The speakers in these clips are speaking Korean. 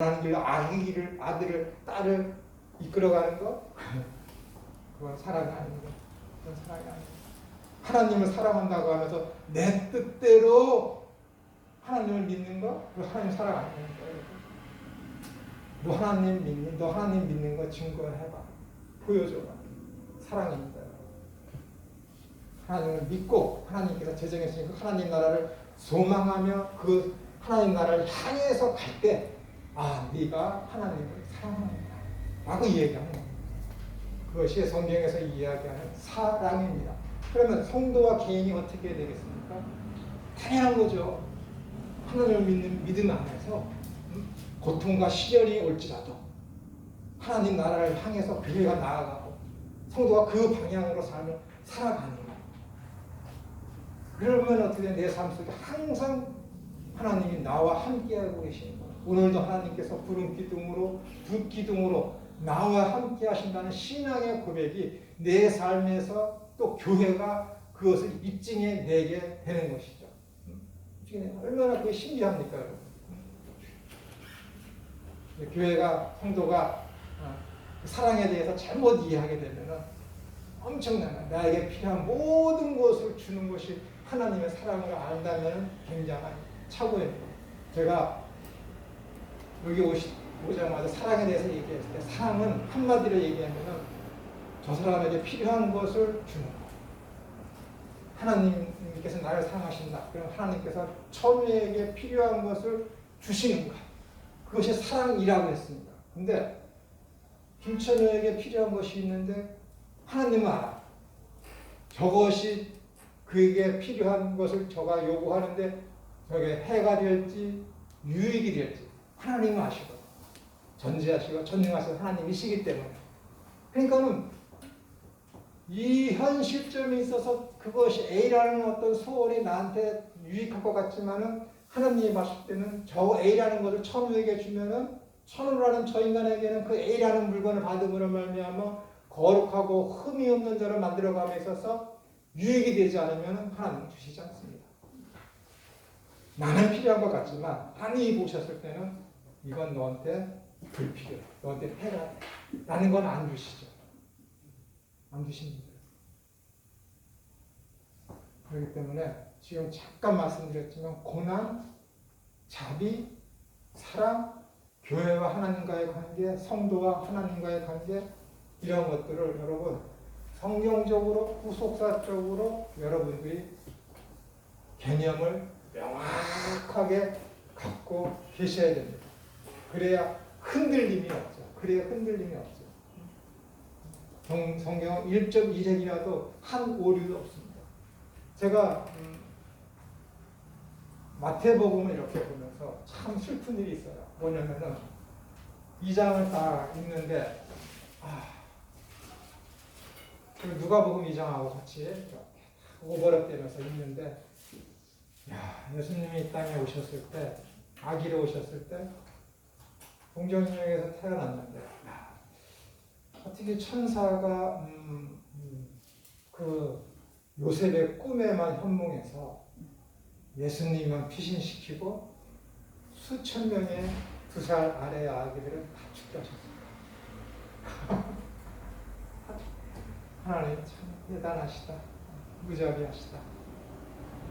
하는 길로 아들을, 딸을 이끌어가는 거? 그건 사랑이 아닙니다. 그건 사랑이 아닙니다. 하나님을 사랑한다고 하면서 내 뜻대로 하나님을 믿는 거? 그거 하나님 사랑 아닙니다. 너 하나님 믿니? 너 하나님 믿는 거 증거해봐. 보여줘봐. 사랑입니다. 하나님을 믿고 하나님께서 제정했으니까 하나님 나라를 소망하며 그 하나님 나라를 향해서 갈 때 네가 하나님을 사랑한다 라고 이야기하는 겁니다. 그것이 성경에서 이야기하는 사랑입니다. 그러면 성도와 개인이 어떻게 되겠습니까? 당연한 거죠. 하나님을 믿는 믿음 안에서 고통과 시련이 올지라도 하나님 나라를 향해서 교회가 나아가고 성도가 그 방향으로 삶을 살아가는 거예요. 그러면 어떻게 내 삶 속에 항상 하나님이 나와 함께하고 계시는 거예요. 오늘도 하나님께서 부름 기둥으로 두 기둥으로 나와 함께 하신다는 신앙의 고백이 내 삶에서 또 교회가 그것을 입증해 내게 되는 것이죠. 얼마나 그게 신비합니까, 여러분? 교회가 성도가 사랑에 대해서 잘못 이해하게 되면 엄청난 나에게 필요한 모든 것을 주는 것이 하나님의 사랑을 안다면 굉장한 착오입니다. 제가 여기 오자마자 사랑에 대해서 얘기했을 때 사랑은 한마디로 얘기하면 저 사람에게 필요한 것을 주는 것. 하나님께서 나를 사랑하신다. 그럼 하나님께서 천우에게 필요한 것을 주시는 것. 그것이 사랑이라고 했습니다. 근데 김천우에게 필요한 것이 있는데 하나님은 알아. 저것이 그에게 필요한 것을 저가 요구하는데 저게 해가 될지 유익이 될지 하나님은 아시고 전지하시고 전능하신 하나님이시기 때문에 그러니까는 이 현 시점에 있어서 그것이 A라는 어떤 소원이 나한테 유익할 것 같지만은 하나님이 봤을 때는 저 A라는 것을 천우에게 주면은 천우라는 저 인간에게는 그 A라는 물건을 받음으로 말미암아 거룩하고 흠이 없는 자를 만들어감에 있어서 유익이 되지 않으면 하나님은 주시지 않습니다. 나는 필요한 것 같지만 하나님이 보셨을 때는 이건 너한테 불필요해. 너한테 해가 돼. 라는 건 안 주시죠. 안 주십니다. 그렇기 때문에 지금 잠깐 말씀드렸지만 고난, 자비, 사랑, 교회와 하나님과의 관계, 성도와 하나님과의 관계 이런 것들을 여러분 성경적으로 후속사적으로 여러분들이 개념을 명확하게 갖고 계셔야 됩니다. 그래야 흔들림이 없죠. 성경 1.2절이라도 한 오류도 없습니다. 제가 마태복음을 이렇게 보면서 참 슬픈 일이 있어요. 뭐냐면은 2장을 딱 읽는데 누가복음 2장하고 같이 이렇게 오버랩되면서 읽는데 예수님이 이 땅에 오셨을 때 아기로 오셨을 때 동정역에서 태어났는데 어떻게 천사가 그 요셉의 꿈에만 현몽해서 예수님만 피신시키고 수천 명의 2살 아래의 아기들을 다 죽게 하셨습니다. 하나님 참 대단하시다. 무자비하시다.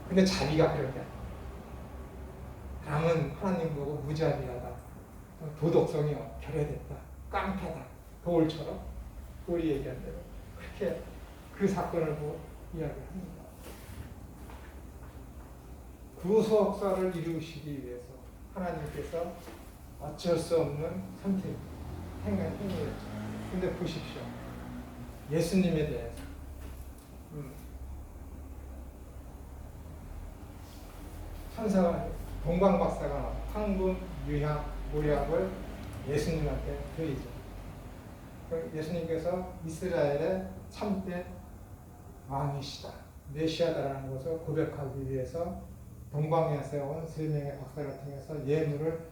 근데 자비가 그러냐? 남은 하나님 보고 무자비하다. 도덕성이 결여됐다. 깡패다. 돌처럼. 돌이 얘기한 대로. 그렇게 그 사건을 보고 이야기합니다. 구속사를 이루시기 위해서 하나님께서 어쩔 수 없는 행위였죠. 근데 보십시오. 예수님에 대해서 천사가 동방박사가 황금, 유향, 모략을 예수님한테 드리죠. 예수님께서 이스라엘의 참된 왕이시다, 메시아다라는 것을 고백하기 위해서 동방에서 온 3명의 박사를 통해서 예물을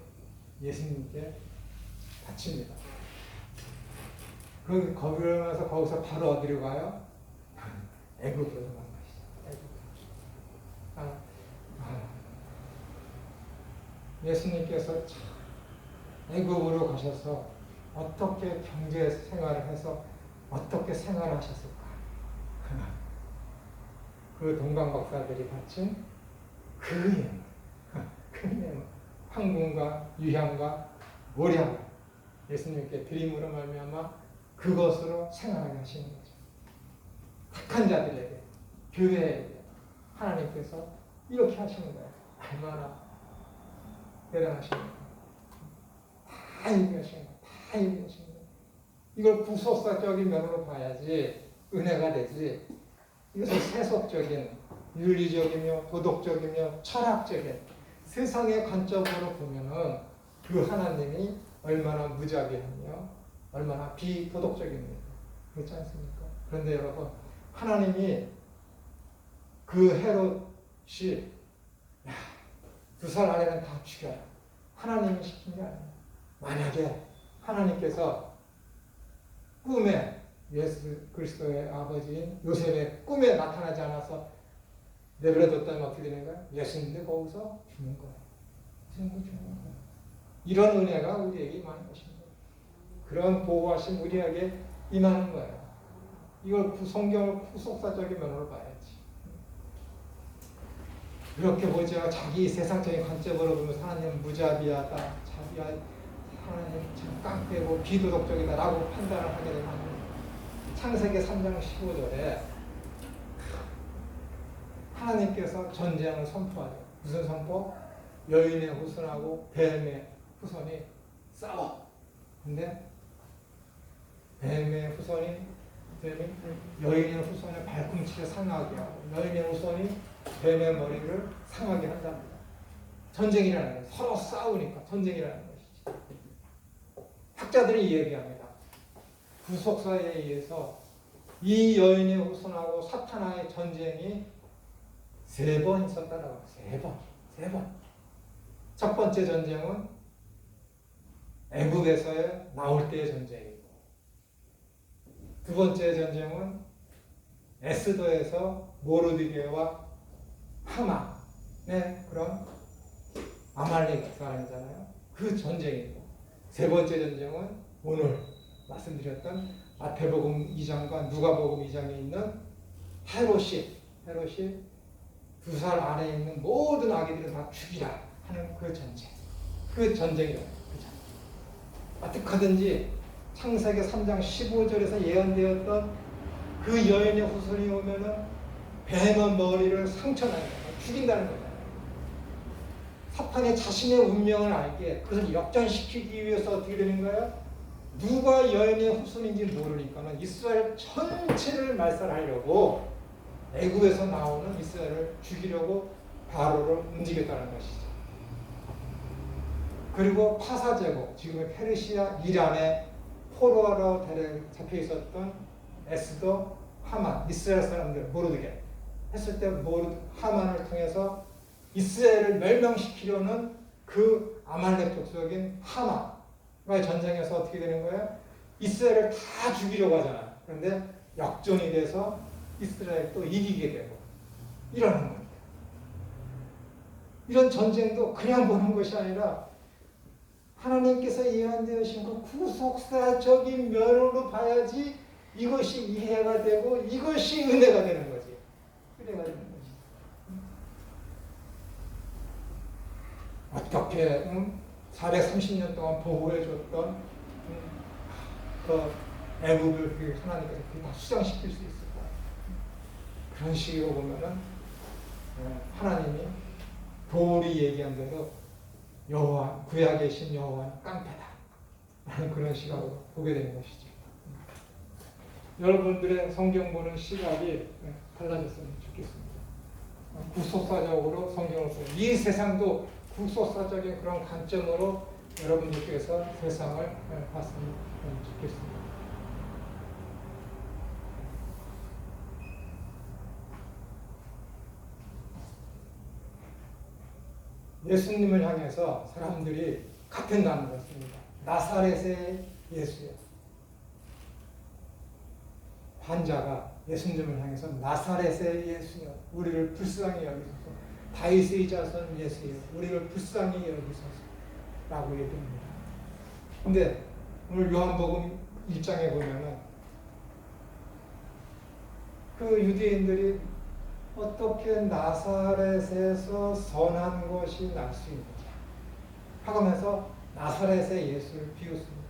예수님께 바칩니다. 그러면서 거기서 바로 어디로 가요? 애굽으로 간 것이죠. 예수님께서 참 애굽으로 가셔서 어떻게 경제 생활을 해서 어떻게 생활하셨을까? 그 동방 박사들이 바친 그 예물, 그 예물, 황금과 유향과 모략을 예수님께 드림으로 말미암아 그것으로 생활하게 하시는 거죠. 택한 자들에게, 교회에게 하나님께서 이렇게 하시는 거예요. 얼마나 대단하십니까? 다 얘기하시는 거예요. 다 얘기하시는 거예요. 이걸 구속사적인 면으로 봐야지 은혜가 되지. 이것은 세속적인, 윤리적이며 도덕적이며 철학적인 세상의 관점으로 보면은 그 하나님이 얼마나 무자비하며 얼마나 비도덕적입니까? 그렇지 않습니까? 그런데 여러분, 하나님이 그 헤롯이 2살 안에는 다 죽여요. 하나님이 시킨 게 아니에요. 만약에 하나님께서 꿈에 예수 그리스도의 아버지인 요셉의 꿈에 나타나지 않아서 내버려뒀다면 어떻게 되는 거예요? 예수님도 거기서 죽는 거예요. 죽는 거예요. 이런 은혜가 우리에게 임하는 것입니다. 그런 보호하심 우리에게 임하는 거예요. 이걸 성경을 후속사적인 면으로 봐야지. 이렇게 보자 자기 세상적인 관점으로 보면 하나님 무자비하다, 자비하, 하나님 참 깡패고 비도덕적이다라고 판단을 하게 되면 창세기 3장 15절에 하나님께서 전쟁을 선포하죠. 무슨 선포? 여인의 후손하고 뱀의 후손이 싸워. 근데 뱀의 후손이 여인의 후손의 발꿈치를 상하게 하고 여인의 후손이 뱀의 머리를 상하게 한답니다. 전쟁이라는 거예요. 서로 싸우니까 전쟁이라는 것이죠. 학자들이 얘기합니다. 구속사에 의해서 이 여인의 후손하고 사탄과의 전쟁이 3번 있었다라고. 3번. 첫 번째 전쟁은 애굽에서 나올 때의 전쟁이고, 두 번째 전쟁은 에스더에서 모르드게와 하만의 그런 아말렉 사람이잖아요. 그 전쟁이고, 세 번째 전쟁은 오늘 말씀드렸던 마태복음 2장과 누가복음 2장에 있는 헤롯이 2살 안에 있는 모든 아기들을 다 죽이라 하는 그 전쟁. 그 전쟁이에요. 어떻게든지 창세기 3장 15절에서 예언되었던 그 여인의 후손이 오면은 뱀의 머리를 상처나게 죽인다는 거잖아요. 사탄이 자신의 운명을 알게 그것을 역전시키기 위해서 어떻게 되는 거예요? 누가 여인의 후손인지 모르니까는 이스라엘 전체를 말살하려고 애굽에서 나오는 이스라엘을 죽이려고 바로를 움직였다는 것이죠. 그리고 파사제국, 지금의 페르시아 이란의 포로로 잡혀 있었던 에스더, 하만, 이스라엘 사람들 모르게 했을 때 하만을 통해서 이스라엘을 멸망시키려는 그 아말렉 족속인 하만과의 전쟁에서 어떻게 되는 거예요? 이스라엘을 다 죽이려고 하잖아요. 그런데 역전이 돼서 이스라엘 또 이기게 되고 이러는 겁니다. 이런 전쟁도 그냥 보는 것이 아니라 하나님께서 예언되신 그 구속사적인 면으로 봐야지 이것이 이해가 되고 이것이 은혜가 되는 거지. 은혜가 되는 거지. 어떻게 430년 동안 보호해줬던 그 애굽을 하나님께서 다 수장시킬 수 있을까? 그런 식으로 보면은 하나님이 돌이 얘기한 대로 여호와 구약에 계신 여호와는 깡패다 라는 그런 시각으로 보게 되는 것이죠. 여러분들의 성경 보는 시각이 달라졌으면 좋겠습니다. 구속사적으로 성경을 보는 이 세상도 구속사적인 그런 관점으로 여러분들께서 세상을 봤으면 좋겠습니다. 예수님을 향해서 사람들이 같은 단어를 씁니다. 나사렛의 예수요. 환자가 예수님을 향해서 나사렛의 예수여, 우리를 불쌍히 여기소서. 다윗의 자손 예수여, 우리를 불쌍히 여기소서 라고 얘기합니다. 근데 오늘 요한복음 1장에 보면은 그 유대인들이 어떻게 나사렛에서 선한 것이 날 수 있느냐 하면서 나사렛의 예수를 비웃습니다.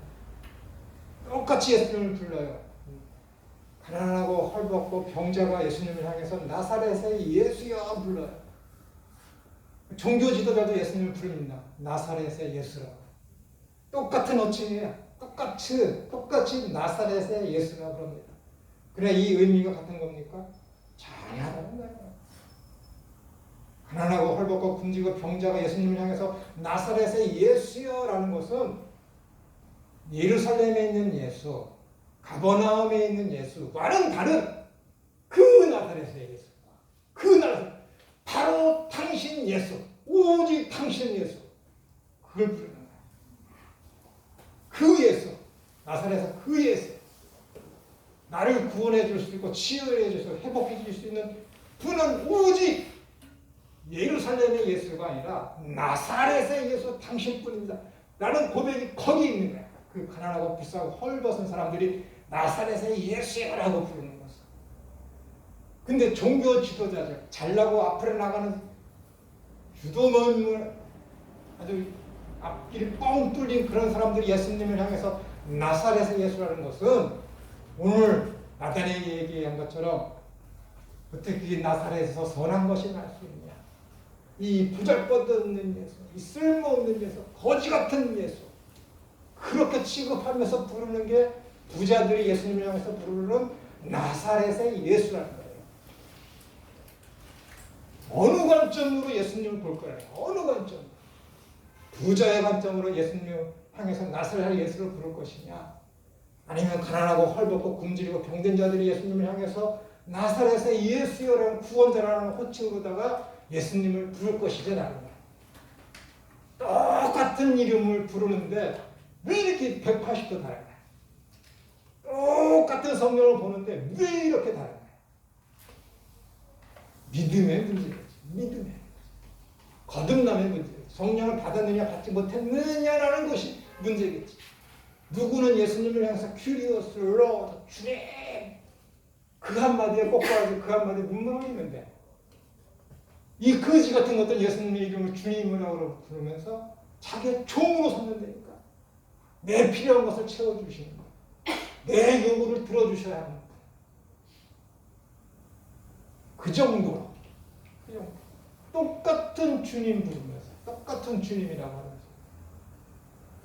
똑같이 예수님을 불러요. 가난하고 헐벗고 병자가 예수님을 향해서 나사렛의 예수여 불러요. 종교 지도자도 예수님을 부릅니다. 나사렛의 예수라고. 똑같은 어칭이에요. 똑같이 나사렛의 예수라고 합니다. 그래 이 의미가 같은 겁니까? 전혀 다른 거예요. 가난하고 헐벗고 굶주리고 병자가 예수님을 향해서 나사렛의 예수여라는 것은 예루살렘에 있는 예수, 가버나움에 있는 예수와는 다른 그 나사렛의 예수. 그 나사렛, 바로 당신 예수, 오직 당신 예수. 그걸 부르는 거예요. 그 예수, 나사렛에서 그 예수. 나를 구원해 줄 수 있고 치유해 줄 수 있고 회복해 줄 수 있는 분은 오직 예루살렘의 예수가 아니라 나사렛의 예수 당신뿐입니다. 라는 고백이 거기 있는 거야. 그 가난하고 비싸고 헐벗은 사람들이 나사렛의 예수라고 부르는 것은. 근데 종교 지도자들, 잘나고 앞으로 나가는 유도먼 아주 앞길이 뻥 뚫린 그런 사람들이 예수님을 향해서 나사렛의 예수라는 것은 오늘 나다니엘이 얘기한 것처럼 어떻게 나사렛에서 선한 것이 날 수 있냐. 이 부잘것없는 예수, 이 쓸모없는 예수, 거지 같은 예수. 그렇게 취급하면서 부르는 게 부자들이 예수님을 향해서 부르는 나사렛의 예수라는 거예요. 어느 관점으로 예수님을 볼 거예요? 어느 관점? 부자의 관점으로 예수님을 향해서 나사렛의 예수를 부를 것이냐? 아니면 가난하고 헐벗고 굶주리고 병든 자들이 예수님을 향해서 나사렛의 예수여라는 구원자라는 호칭으로다가 예수님을 부를 것이냐 라는 거예요. 똑같은 이름을 부르는데 왜 이렇게 180도 다른가요? 똑같은 성경을 보는데 왜 이렇게 다른가요? 믿음의 문제겠지. 믿음의 거듭남의 문제겠지. 성령을 받았느냐 받지 못했느냐라는 것이 문제겠지. 누구는 예수님을 향해서 큐리오스 로드 주님 그 한마디에 꼭 가지고 그 한마디에 눈물 흘리는데 이 거지 같은 것들 예수님의 이름을 주님이라고 부르면서 자기의 종으로 삼는다니까. 내 필요한 것을 채워주시는 것. 내 요구를 들어주셔야 하는 것. 그 정도. 똑같은 주님 부르면서 똑같은 주님이라고 하면서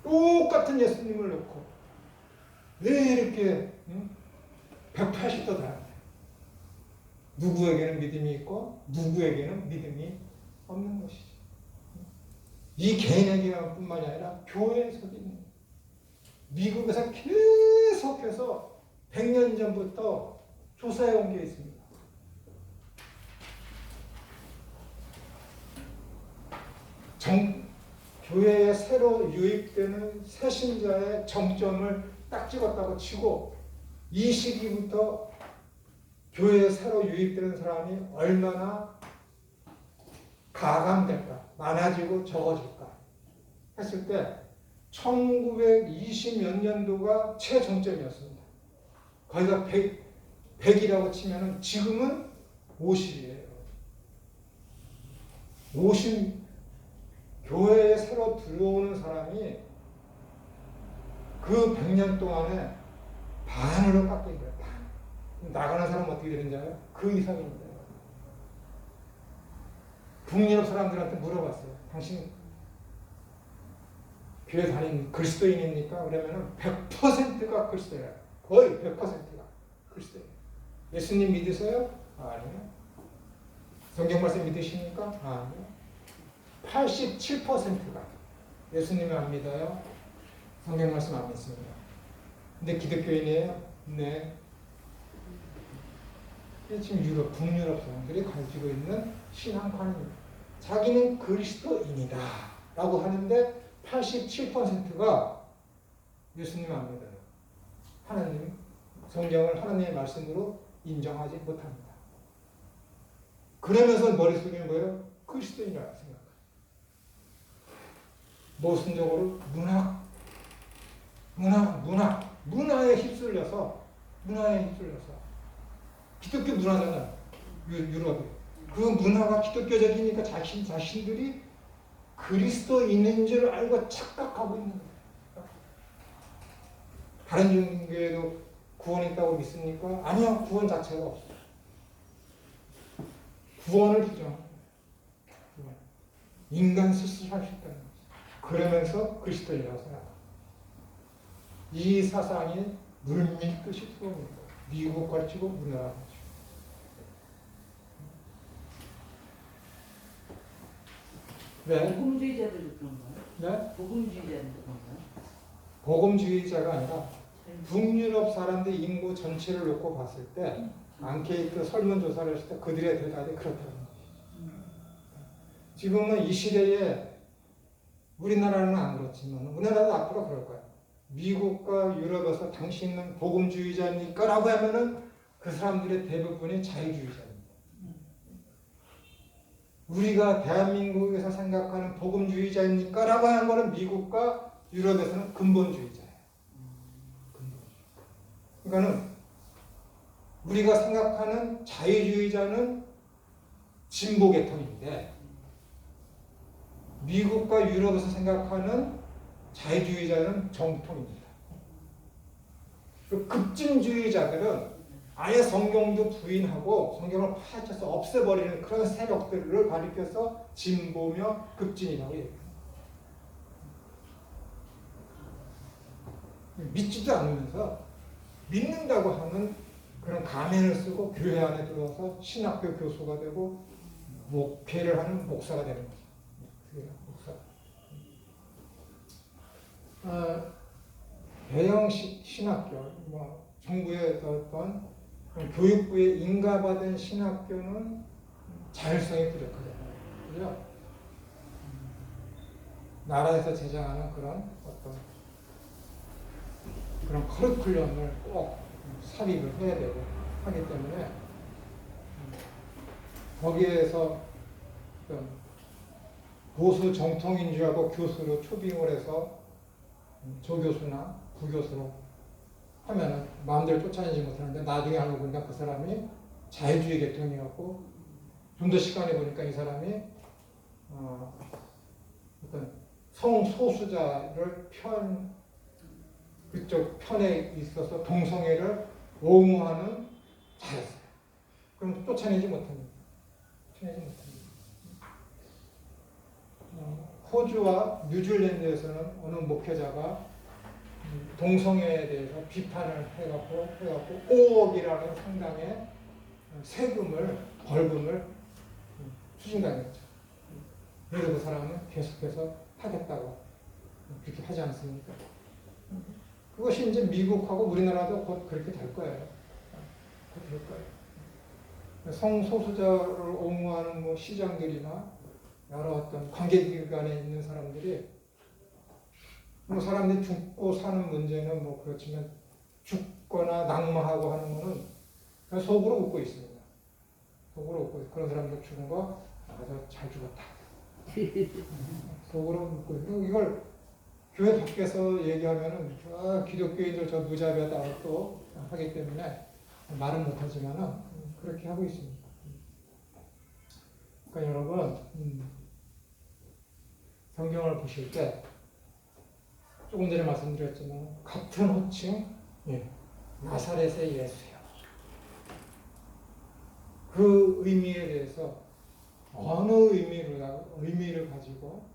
똑같은 예수님을 놓고 왜 이렇게 180도 다른가요? 누구에게는 믿음이 있고 누구에게는 믿음이 없는 것이죠. 이 개인에게뿐만이 아니라 교회에서도 있는 거예요. 미국에서 계속해서 100년 전부터 조사해 온 게 있습니다. 교회에 새로 유입되는 새신자의 정점을 딱 찍었다고 치고 이 시기부터 교회에 새로 유입되는 사람이 얼마나 가감될까, 많아지고 적어질까 했을 때 1920 몇 년도가 최정점이었습니다. 거기가 100이라고 치면 지금은 50이에요. 50 교회에 새로 들어오는 사람이 그 100년 동안에 반으로 깎인 거예요. 반. 나가는 사람은 어떻게 되는지 알아요? 그 이상입니다. 북유럽 사람들한테 물어봤어요. 당신 교회 다니는 그리스도인입니까? 그러면 100%가 그리스도예요. 거의 100%가 그리스도예요. 예수님 믿으세요? 아니요. 성경 말씀 믿으십니까? 아니요. 87%가 예수님을 안 믿어요. 성경 말씀 안 믿습니다. 근데 기독교인이에요? 네. 지금 유럽, 북유럽 사람들이 가지고 있는 신앙관입니다. 자기는 그리스도인이다 라고 하는데 87%가 예수님 안 믿어요. 하나님, 성경을 하나님의 말씀으로 인정하지 못합니다. 그러면서 머릿속에 뭐예요? 그리스도인이라고 생각해요. 모순적으로 문학, 문화에 휩쓸려서 기독교 문화잖아요. 유럽이. 그 문화가 기독교적이니까 자신들이 그리스도인인 줄 알고 착각하고 있는 거예요. 다른 종교에도 구원이 있다고 믿습니까? 아니요. 구원 자체가 없어요. 구원을 부정하는 거예요. 인간 스스로 할 수 있다는 거죠. 그러면서 그리스도인이라고 생각합니다. 이 사상이 물밀듯이 들어옵니다. 미국 가르치고 우리나라 가르치고. 네. 복음주의자들도 그런가요? 네? 복음주의자들도 그런가요? 복음주의자가 아니라 북유럽 사람들 인구 전체를 놓고 봤을 때 앙케이트 설문조사를 했을 때 그들의 대답이 그렇다는 거예요. 지금은 이 시대에 우리나라는 안 그렇지만 우리나라도 앞으로 그럴 거예요. 미국과 유럽에서 당신은 복음주의자입니까? 라고 하면은 그 사람들의 대부분이 자유주의자입니다. 우리가 대한민국에서 생각하는 복음주의자입니까? 라고 하는 거는 미국과 유럽에서는 근본주의자예요. 그러니까는 우리가 생각하는 자유주의자는 진보 계통인데 미국과 유럽에서 생각하는 자유주의자는 정통입니다. 그 급진주의자들은 아예 성경도 부인하고 성경을 파헤쳐서 없애버리는 그런 세력들을 가리켜서 진보며 급진이라고 얘기합니다. 믿지도 않으면서 믿는다고 하는 그런 가면을 쓰고 교회 안에 들어와서 신학교 교수가 되고 목회를 하는 목사가 되는 거죠. 목사. 대형 신학교, 정부의 어떤 교육부에 인가받은 신학교는 자율성이 부족하잖아요. 그죠? 나라에서 제정하는 그런 어떤 그런 커리큘럼을 꼭 삽입을 해야 되고 하기 때문에 거기에서 보수 정통인주하고 교수로 초빙을 해서 조교수나 부교수로 하면은 마음대로 쫓아내지 못하는데 나중에 알고 보니까 그 사람이 자유주의 계통이었고 좀 더 시간이 보니까 이 사람이 어떤 성소수자를 그쪽 편에 있어서 동성애를 옹호하는 자였어요. 그럼 쫓아내지 못합니다. 호주와 뉴질랜드에서는 어느 목회자가 동성애에 대해서 비판을 해갖고 5억이라는 상당의 벌금을 추징당했죠. 그래서 그 사람은 계속해서 하겠다고 그렇게 하지 않습니까? 그것이 이제 미국하고 우리나라도 곧 그렇게 될 거예요. 성소수자를 옹호하는 시장들이나 여러 어떤 관계기관에 있는 사람들이 사람들이 죽고 사는 문제는 그렇지만 죽거나 낙마하고 하는 거는 그냥 속으로 웃고 있습니다. 그런 사람들 죽은 거 아주 잘 죽었다. 속으로 웃고 있고 이걸 교회 밖에서 얘기하면은 기독교인들 저 무자비하다 또 하기 때문에 말은 못하지만은 그렇게 하고 있습니다. 그러니까 여러분 성경을 보실 때 조금 전에 말씀드렸지만 같은 호칭 나사렛의 예수요. 그 의미에 대해서 어느 의미를 가지고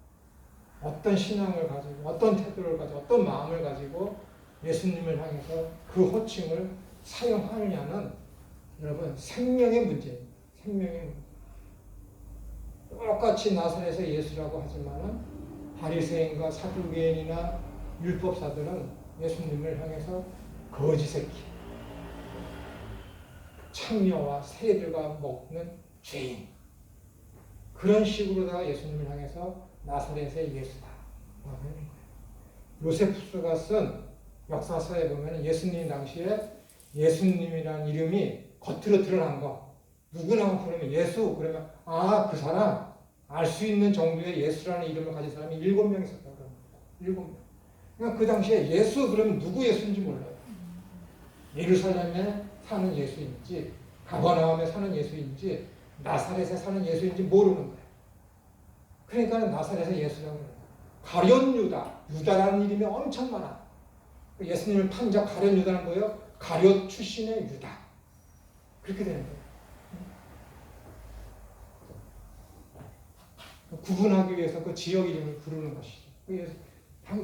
어떤 신앙을 가지고 어떤 태도를 가지고 어떤 마음을 가지고 예수님을 향해서 그 호칭을 사용하느냐는 여러분 생명의 문제입니다. 생명의 문제. 똑같이 나사렛의 예수라고 하지만은 바리새인과 사두개인이나 율법사들은 예수님을 향해서 거지 새끼, 창녀와 세리들과 먹는 죄인 그런 식으로다가 예수님을 향해서 나사렛의 예수다 라고 하는 거예요. 요세푸스가 쓴 역사서에 보면 예수님 당시에 예수님이라는 이름이 겉으로 드러난 거 누구나 부르면 예수 그러면 그 사람 알 수 있는 정도의 예수라는 이름을 가진 사람이 7명 있었다고 합니다. 7명. 그러니까 그 당시에 예수 그러면 누구 예수인지 몰라요. 예루살렘에 사는 예수인지 가버나움에 사는 예수인지 나사렛에 사는 예수인지 모르는 거예요. 그러니까 나사렛의 예수라고 그래요. 가룟 유다, 유다라는 이름이 엄청 많아. 예수님을 판자 가룟 유다는 뭐예요? 가룟 출신의 유다. 그렇게 되는 거예요. 구분하기 위해서 그 지역 이름을 부르는 것이죠.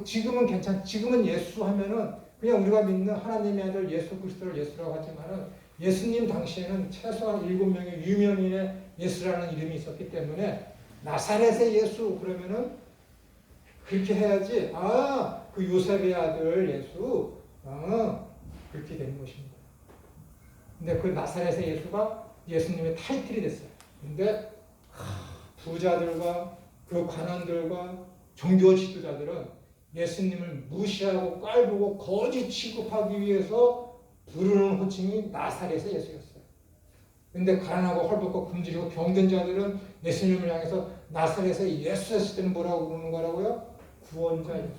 지금은 예수 하면은 그냥 우리가 믿는 하나님의 아들 예수 그리스도를 예수라고 하지만은 예수님 당시에는 최소한 7명의 유명인의 예수라는 이름이 있었기 때문에 나사렛의 예수 그러면은 그렇게 해야지. 아, 그 요셉의 아들 예수. 그렇게 되는 것입니다. 근데 그 나사렛의 예수가 예수님의 타이틀이 됐어요. 근데 부자들과 그 관원들과 종교 지도자들은 예수님을 무시하고 깔보고 거짓 취급하기 위해서 부르는 호칭이 나사렛의 예수였어요. 근데 가난하고 헐벗고 굶주리고 병든 자들은 예수님을 향해서 나사렛의 예수 했을 때는 뭐라고 부르는 거라고요? 구원자 예수.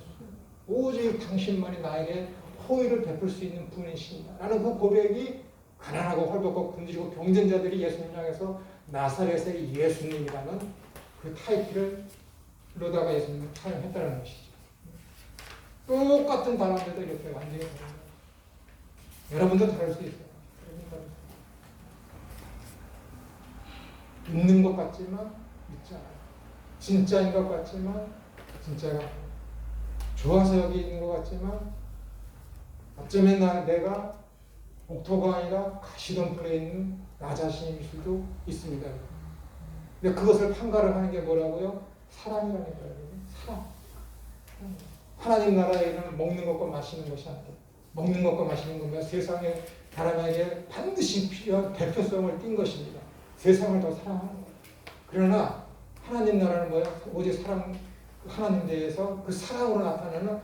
오직 당신만이 나에게 호의를 베풀 수 있는 분이십니다. 라는 그 고백이 가난하고 헐벗고 굶주리고 병든 자들이 예수님을 향해서 나사렛의 예수님이라는 그 타이틀로다가 예수님을 사용했다는 것이죠. 똑같은 단어인데도 이렇게 완전히 다릅니다. 여러분도 다를 수 있어요. 있는 것 같지만 있지 않아요. 진짜인 것 같지만 진짜가 아니에요. 좋아서 여기 있는 것 같지만 어쩌면 내가 옥토가 아니라 가시덤불에 있는 나 자신일 수도 있습니다. 근데 그것을 판가를 하는 게 뭐라고요? 사랑이라는 거예요. 사랑. 하나님 나라에는 먹는 것과 마시는 것이 아니에요. 먹는 것과 마시는 것은 세상의 사람에게 반드시 필요한 대표성을 띈 것입니다. 세상을 더 사랑하는 거예요. 그러나 하나님 나라는 뭐예요? 오직 사랑, 하나님 대해서 그 사랑으로 나타나는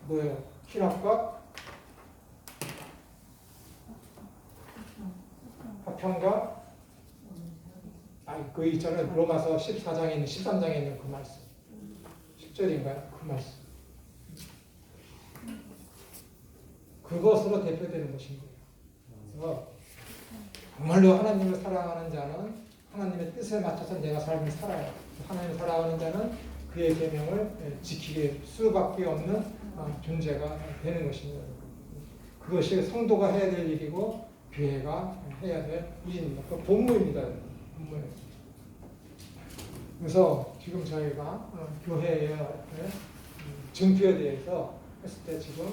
뭐예요? 희락과 화평과 그 있잖아요. 로마서 14장에 있는 13장에 있는 그 말씀. 10절인가요? 그 말씀. 그것으로 대표되는 것입니다. 그래서 정말로 하나님을 사랑하는 자는 하나님의 뜻에 맞춰서 내가 삶을 살아요. 하나님을 사랑하는 자는 그의 계명을 지키게 수밖에 없는 존재가 되는 것입니다. 그것이 성도가 해야 될 일이고 교회가 해야 될 일입니다. 그 본무입니다. 본무. 그래서 지금 저희가 교회의 증표에 대해서 했을 때 지금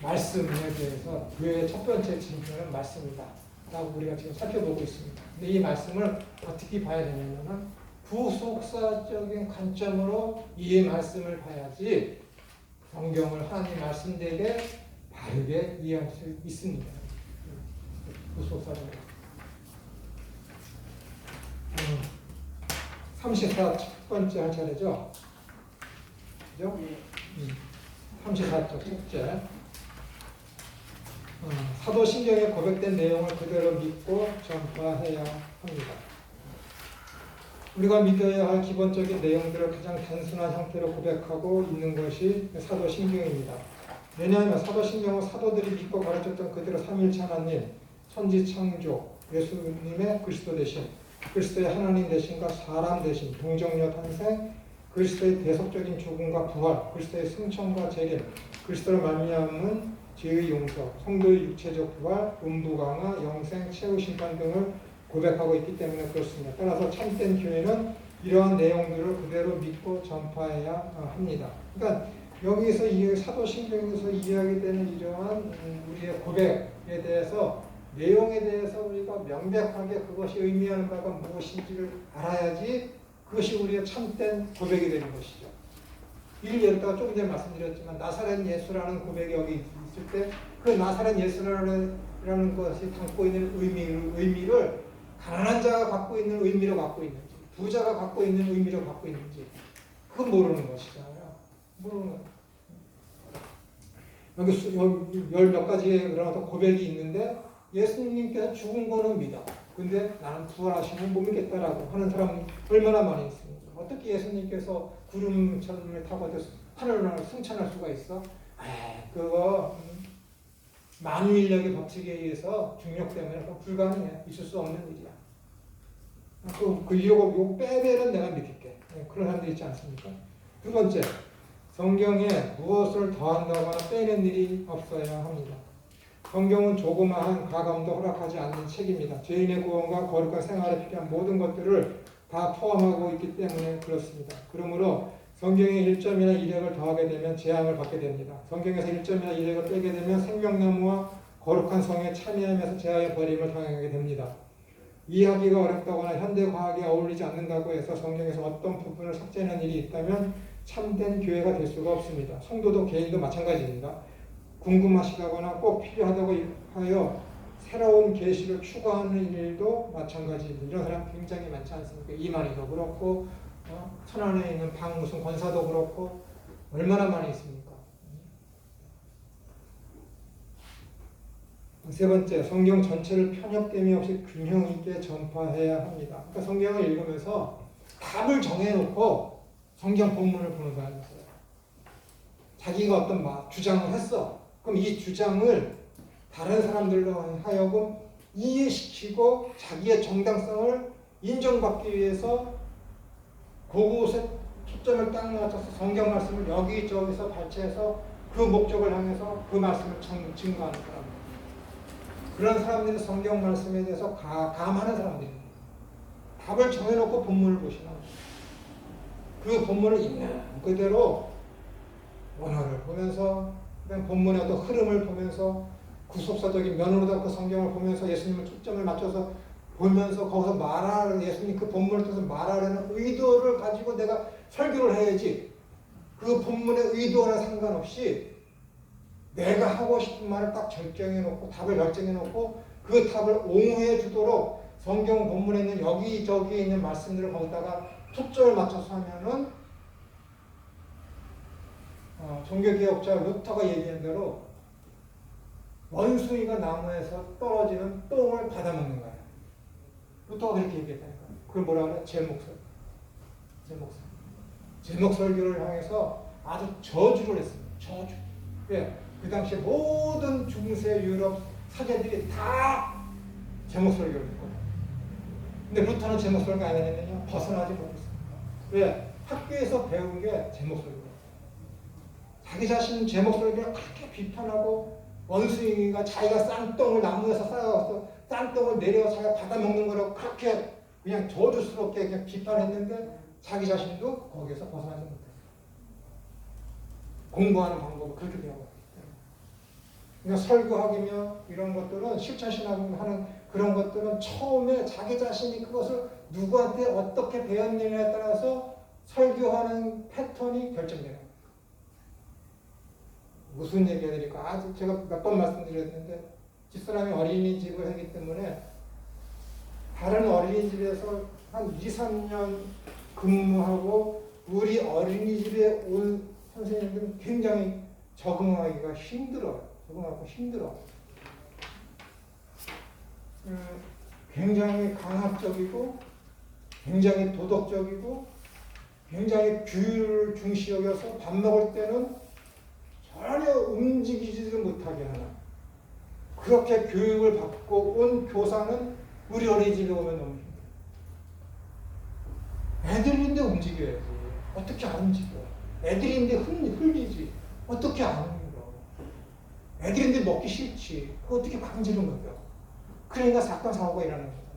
말씀에 대해서 교회의 첫 번째 증표는 말씀이다 라고 우리가 지금 살펴보고 있습니다. 근데 이 말씀을 어떻게 봐야 되냐면 구속사적인 관점으로 이 말씀을 봐야지 성경을 하나님 말씀대로 바르게 이해할 수 있습니다. 구속사적인 34 첫 번째 할 차례죠? 그죠? 34쪽 첫째. 사도신경에 고백된 내용을 그대로 믿고 전파해야 합니다. 우리가 믿어야 할 기본적인 내용들을 가장 단순한 형태로 고백하고 있는 것이 사도신경입니다. 왜냐하면 사도신경은 사도들이 믿고 가르쳤던 그대로 삼위일체 하나님, 천지창조, 예수님의 그리스도 되신, 그리스도의 하나님 되신과 사람 되신, 동정녀 탄생, 그리스도의 대속적인 죽음과 부활, 그리스도의 승천과 재림, 그리스도를 말미암은 죄의 용서, 성도의 육체적 부활, 음부 강화, 영생, 최후 심판 등을 고백하고 있기 때문에 그렇습니다. 따라서 참된 교회는 이러한 내용들을 그대로 믿고 전파해야 합니다. 그러니까 여기서 이 사도신경에서 이야기되는 이러한 우리의 고백에 대해서 내용에 대해서 우리가 명백하게 그것이 의미하는 바가 무엇인지를 알아야지 그것이 우리의 참된 고백이 되는 것이죠. 이를 예를다가 조금 전에 말씀드렸지만 나사렛 예수라는 고백이 여기 있을 때 그 나사렛 예수라는 것이 담고 있는 의미를 가난한 자가 갖고 있는 의미로 갖고 있는지 부자가 갖고 있는 의미로 갖고 있는지 그건 모르는 것이잖아요. 모르는 거예요. 여기 열 몇 가지의 그런 고백이 있는데 예수님께서 죽은 거는 믿어. 근데 나는 부활하시면 못 믿겠다라고 하는 사람이 얼마나 많이 있습니까? 어떻게 예수님께서 구름처럼 타고 하늘을 승천할 수가 있어? 그거 만유인력의 법칙에 의해서 중력 때문에 그거 불가능해. 있을 수 없는 일이야. 요거 빼면은 내가 믿을게. 그런 사람들 있지 않습니까? 두 번째, 성경에 무엇을 더한다거나 빼는 일이 없어야 합니다. 성경은 조그마한 가감도 허락하지 않는 책입니다. 죄인의 구원과 거룩한 생활에 필요한 모든 것들을 다 포함하고 있기 때문에 그렇습니다. 그러므로 성경에 1점이나 2력을 더하게 되면 재앙을 받게 됩니다. 성경에서 1점이나 2력을 빼게 되면 생명나무와 거룩한 성에 참여하면서 재앙의 버림을 당하게 됩니다. 이해하기가 어렵다거나 현대과학에 어울리지 않는다고 해서 성경에서 어떤 부분을 삭제하는 일이 있다면 참된 교회가 될 수가 없습니다. 성도도 개인도 마찬가지입니다. 궁금하시다거나 꼭 필요하다고 하여 새로운 계시를 추구하는 일도 마찬가지입니다. 이런 사람 굉장히 많지 않습니까? 이만희도 그렇고 천안에 있는 무슨 권사도 그렇고 얼마나 많이 있습니까? 세 번째, 성경 전체를 편협됨이 없이 균형 있게 전파해야 합니다. 그러니까 성경을 읽으면서 답을 정해놓고 성경 본문을 보는 사람이 있어요. 자기가 어떤 주장을 했어. 그럼 이 주장을 다른 사람들로 하여금 이해시키고 자기의 정당성을 인정받기 위해서 그곳에 초점을 딱 맞춰서 성경 말씀을 여기저기서 발췌해서 그 목적을 향해서 그 말씀을 증거하는 사람들. 그런 사람들이 성경 말씀에 대해서 감하는 사람들입니다. 답을 정해놓고 본문을 보시면 그 본문을 있는 그대로 원어를 보면서 그다음 본문의 어떤 흐름을 보면서 구속사적인 면으로다 그 성경을 보면서 예수님을 초점을 맞춰서 보면서 거기서 말하는 예수님 그 본문을 통해서 말하려는 의도를 가지고 내가 설교를 해야지. 그 본문의 의도와는 상관없이 내가 하고 싶은 말을 딱 결정해 놓고 답을 결정해 놓고 그 답을 옹호해 주도록 성경 본문에 있는 여기저기에 있는 말씀들을 거기다가 초점을 맞춰서 하면은 종교개혁자 루터가 얘기한 대로 원숭이가 나무에서 떨어지는 똥을 받아먹는 거야. 루터가 그렇게 얘기했다니까. 그걸 뭐라 그래? 제목설교. 제목설교를 향해서 아주 저주를 했습니다. 저주. 왜? 그 당시에 모든 중세 유럽 사제들이 다 제목설교를 했거든. 근데 루터는 제목설교 안 했느냐? 벗어나지 못했습니다. 왜? 학교에서 배운 게 제목설교. 자기 자신 제목설교를 그렇게 비판하고 원숭이가 자기가 싼똥을 나무에서 쌓아서 싼똥을 내려서 자기가 받아먹는 거라고 그렇게 그냥 저주스럽게 그냥 비판했는데 자기 자신도 거기에서 벗어나지 못했어요. 공부하는 방법을 그렇게 배워요. 그러니까 설교하기며 이런 것들은 실천신학을 하는 그런 것들은 처음에 자기 자신이 그것을 누구한테 어떻게 배웠느냐에 따라서 설교하는 패턴이 결정되는 거예요. 무슨 얘기 해드릴까? 아직 제가 몇 번 말씀드렸는데 집사람이 어린이집을 하기 때문에 다른 어린이집에서 한 2, 3년 근무하고 우리 어린이집에 온 선생님들은 굉장히 적응하기가 힘들어요. 굉장히 강압적이고 굉장히 도덕적이고 굉장히 규율을 중시 여겨서 밥 먹을 때는 전혀 움직이지도 못하게 하는 그렇게 교육을 받고 온 교사는 우리 어린이집에 오면 너무 힘들어요. 애들인데 움직여야지. 어떻게 안 움직여? 애들인데 흘리지. 어떻게 안 흘려? 애들인데 먹기 싫지. 그거 어떻게 강제로 먹여? 그러니까 사건 사고가 일어나는 거잖아.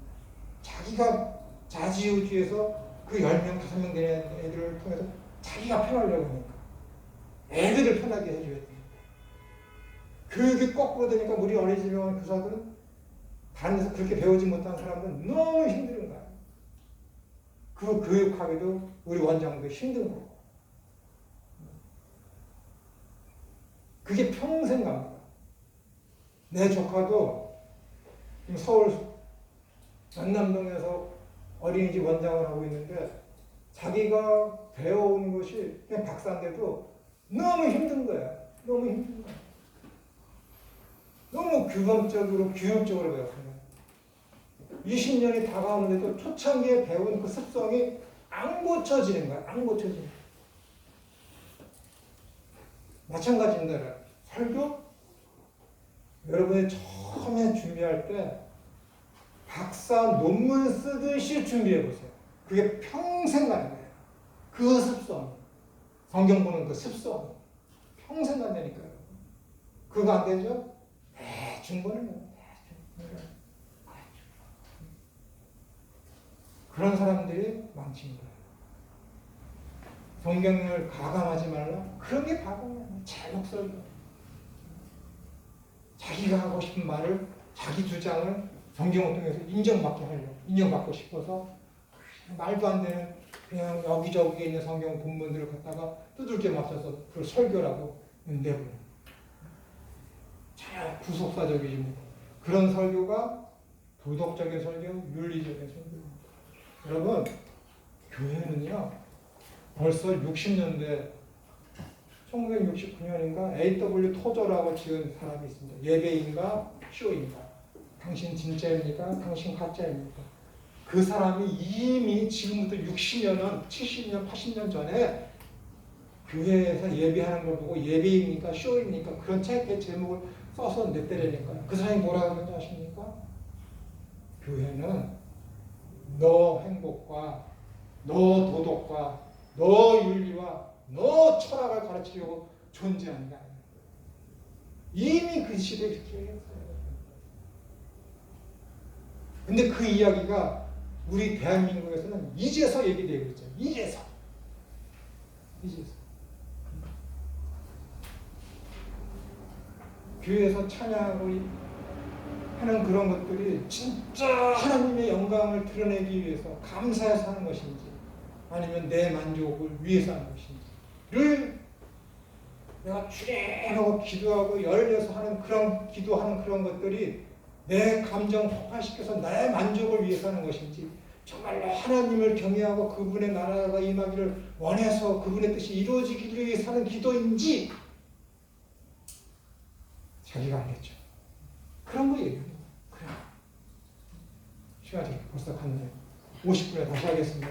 자기가 자지우지해서 그 10명, 5명 되는 애들을 통해서 자기가 편하려고 하니까. 애들을 편하게 해줘야 돼. 교육이 거꾸로 되니까 우리 어린이집에 오는 교사들은 다른 데서 그렇게 배우지 못한 사람들은 너무 힘든 거야. 그 교육하기도 우리 원장도 힘든 거고. 그게 평생 갑니다. 내 조카도 서울 연남동에서 어린이집 원장을 하고 있는데 자기가 배워온 것이 그냥 박사인데도 너무 힘든 거야. 너무 규범적으로 교육적으로 배웠어요. 20년이 다가오는데도 초창기에 배운 그 습성이 안 고쳐지는 거야. 마찬가지입니다. 설교 여러분이 처음에 준비할 때 박사 논문 쓰듯이 준비해 보세요. 그게 평생 가는 거예요. 그 습성, 성경 보는 그 습성 평생 간다니까요. 그거 안 되죠? 대충 보는 거예요. 그런 사람들이 망친 거예요. 성경을 가감하지 말라. 그런 게 가감이야. 제목 설교. 자기가 하고 싶은 말을 자기 주장을 성경을 통해서 인정받게 하려고 인정받고 싶어서 말도 안 되는 그냥 여기저기에 있는 성경 본문들을 갖다가 두들겨 맞춰서 그걸 설교라고 내버려요. 전혀 구속사적이지 뭐. 그런 설교가 도덕적인 설교, 윤리적인 설교. 여러분, 교회는요, 벌써 60년대, 1969년인가 A.W. 토저라고 지은 사람이 있습니다. 예배인가, 쇼인가. 당신 진짜입니까? 당신 가짜입니까? 그 사람이 이미 지금부터 60년은 70년, 80년 전에 교회에서 예배하는 걸 보고 예배입니까? 쇼입니까? 그런 책의 제목을 써서 냈대라니까요. 그 사람이 뭐라고 하는지 아십니까? 교회는 너 행복과 너 도덕과 너 윤리와 너 철학을 가르치려고 존재하는 게 아니에요. 이미 그 시대에 그렇게 했어요. 근데 그 이야기가 우리 대한민국에서는 이제서 얘기되고 있죠. 이제서. 교회에서 찬양하고 하는 그런 것들이 진짜 하나님의 영광을 드러내기 위해서 감사해서 하는 것인지 아니면 내 만족을 위해서 하는 것인지를 내가 주님하고 기도하고 열려서 하는 그런 기도하는 그런 것들이 내 감정 폭발시켜서 나의 만족을 위해서 하는 것인지 정말로 하나님을 경외하고 그분의 나라가 임하기를 원해서 그분의 뜻이 이루어지기를 위해서 하는 기도인지 자기가 알겠죠. 그런 거 얘기해요. 그래. 시간이 벌써 갔네요. 50분에 다시 하겠습니다.